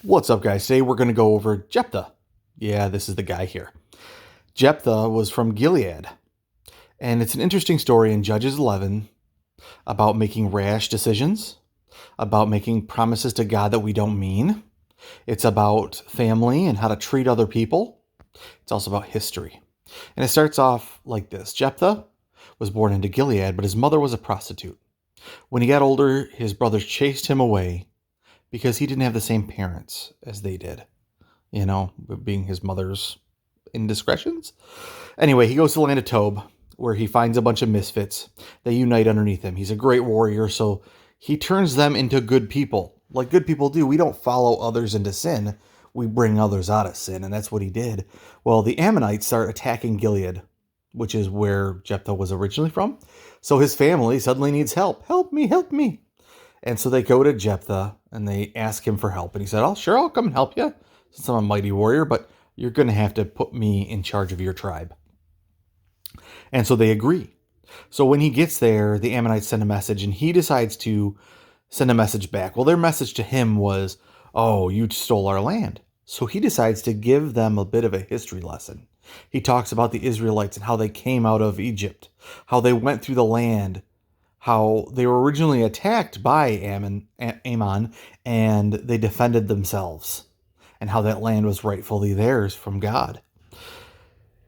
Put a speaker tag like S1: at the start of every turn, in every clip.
S1: What's up, guys? Today we're going to go over Jephthah. Yeah, this is the guy here. Jephthah was from Gilead, and it's an interesting story in Judges 11 about making rash decisions, about making promises to God that we don't mean. It's about family and how to treat other people. It's also about history. And it starts off like this. Jephthah was born into Gilead, but his mother was a prostitute. When he got older, his brothers chased him away because he didn't have the same parents as they did, being his mother's indiscretions. Anyway, he goes to the land of Tob, where he finds a bunch of misfits. They unite underneath him. He's a great warrior, so he turns them into good people. Like good people do. We don't follow others into sin. We bring others out of sin, and that's what he did. Well, the Ammonites start attacking Gilead, which is where Jephthah was originally from. So his family suddenly needs help. Help me, help me. And so they go to Jephthah and they ask him for help. And he said, "Oh, sure, I'll come and help you, since I'm a mighty warrior, but you're going to have to put me in charge of your tribe." And so they agree. So when he gets there, the Ammonites send a message, and he decides to send a message back. Well, their message to him was, "Oh, you stole our land." So he decides to give them a bit of a history lesson. He talks about the Israelites and how they came out of Egypt, how they went through the land, how they were originally attacked by Ammon, and they defended themselves, and how that land was rightfully theirs from God.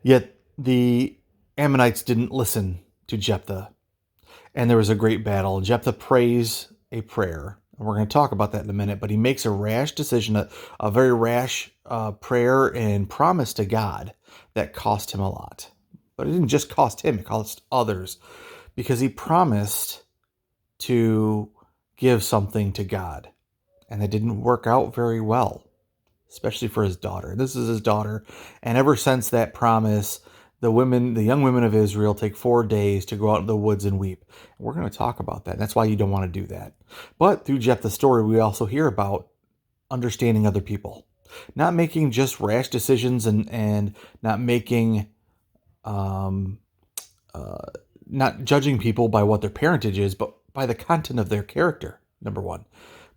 S1: Yet the Ammonites didn't listen to Jephthah, and there was a great battle. Jephthah prays a prayer, and we're going to talk about that in a minute, but he makes a rash decision, a very rash prayer and promise to God that cost him a lot. But it didn't just cost him, it cost others, because he promised to give something to God, and it didn't work out very well, especially for his daughter. This is his daughter, and ever since that promise, the young women of Israel take 4 days to go out in the woods and weep. We're going to talk about that. That's why you don't want to do that. But through Jephthah's story, we also hear about understanding other people, not making just rash decisions, and not making not judging people by what their parentage is, but by the content of their character, number one,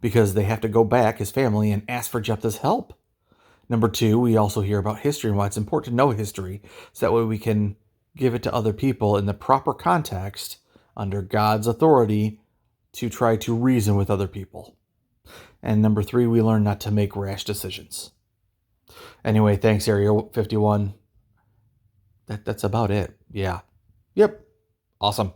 S1: because they have to go back, his family, and ask for Jephthah's help. Number two, we also hear about history and why it's important to know history, so that way we can give it to other people in the proper context, under God's authority, to try to reason with other people. And number three, we learn not to make rash decisions. Anyway, thanks, Area 51. That's about it. Yeah. Yep. Awesome.